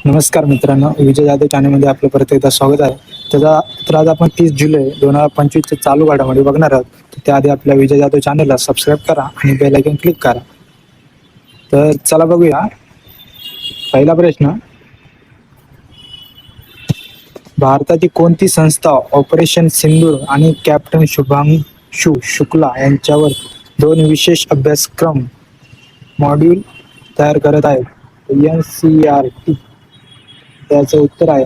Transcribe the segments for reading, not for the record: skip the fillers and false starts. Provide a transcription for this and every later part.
नमस्कार मित्रांनो, विजय जाधव चॅनलमध्ये आपलं परत एकदा स्वागत आहे. तर आज आपण 30 जुलै 2025 चालू घडामोडी बघणार आहोत. त्याआधी आपल्या विजय जाधव चॅनलला सबस्क्राईब करा आणि बेल आयकॉन क्लिक करा. तर चला बघूया. पहिला प्रश्न, भारताची कोणती संस्था ऑपरेशन सिंदूर आणि कॅप्टन शुभांशु शुक्ला यांच्यावर 2 विशेष अभ्यासक्रम मॉड्यूल तयार करत आहे? NCERT. त्याचं उत्तर आहे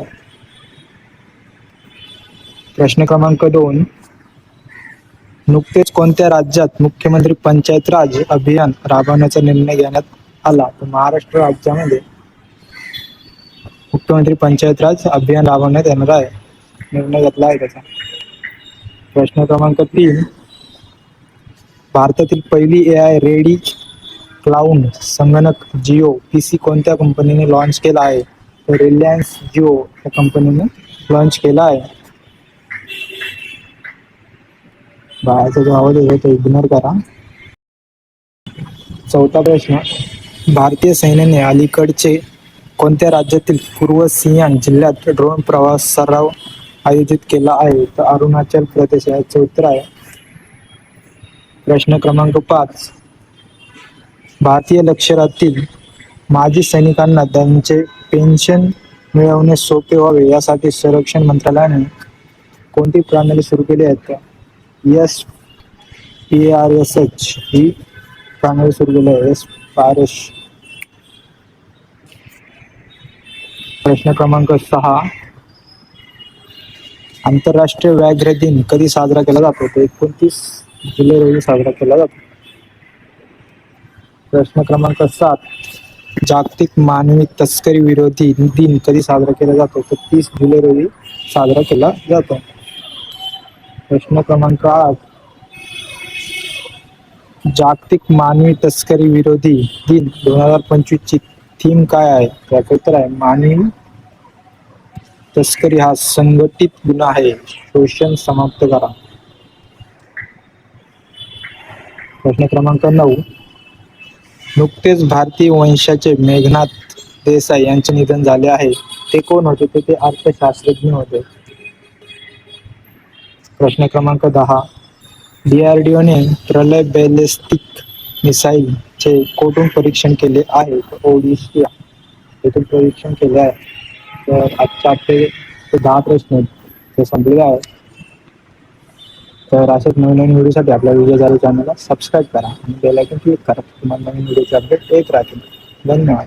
प्रश्न क्रमांक 2, नुकतेच कोणत्या राज्यात मुख्यमंत्री पंचायत राज अभियान राबवण्याचा निर्णय घेण्यात आला? तर महाराष्ट्र राज्यामध्ये मुख्यमंत्री पंचायत राज अभियान राबवण्यात येणार आहे. निर्णय घेतला आहे त्याचा. प्रश्न क्रमांक 3, भारतातील पहिली AI रेडी क्लाउड संगणक जिओ PC कोणत्या कंपनीने लॉन्च केला आहे? तर रिलायन्स जिओ या कंपनीने लॉन्च केला आहे. बाळाचा जो आवाज आहे तो इग्नोर करा. चौथा प्रश्न, भारतीय सैन्याने अलीकडचे कोणत्या राज्यातील पूर्व सियांग जिल्ह्यात ड्रोन प्रवास सराव आयोजित केला आहे? तर अरुणाचल प्रदेश. याचं उत्तर आहे प्रश्न क्रमांक 5, भारतीय लष्करातील माजी सैनिकांना त्यांचे पेन्शन मिळवणे सोपे व्हावे यासाठी संरक्षण मंत्रालयाने कोणती प्रणाली सुरू केली आहे? SPARSH ही प्रणाली सुरू केली आहे. SPARSH. प्रश्न क्रमांक 6, आंतरराष्ट्रीय व्याघ्र दिन कधी साजरा केला जातो? तो 29 जुलै रोजी साजरा केला जातो. प्रश्न क्रमांक 7, जागतिक मानवी तस्करी विरोधी दिन कधी साजरा केला जातो? तर 30 जुलै रोजी साजरा केला जातो. प्रश्न क्रमांक 8, जागतिक मानवी तस्करी विरोधी दिन 2025 ची थीम काय आहे? त्याचं उत्तर आहे मानवी तस्करी हा संघटित गुन्हा आहे, शोषण समाप्त करा. प्रश्न क्रमांक 9, नुकतेच भारतीय वंशाचे मेघनाथ देसाई यांचे निधन झाले आहे. ते कोण होते? ते अर्थशास्त्रज्ञ होते. प्रश्न क्रमांक 10, DRDOने प्रलय बॅलिस्टिक मिसाईल चे कोठून परीक्षण केले आहे? ओडिशा येथून परीक्षण केले आहे. तर आजच्या आपले 10 प्रश्न ते संपलेले आहेत. तर अशाच नवीन व्हिडिओसाठी आपल्या विजय जाधव चॅनलला सबस्क्राईब करा आणि बेल आयकॉन क्लिक करा. तुम्हाला नवीन व्हिडिओचे अपडेट येत राहतील. धन्यवाद.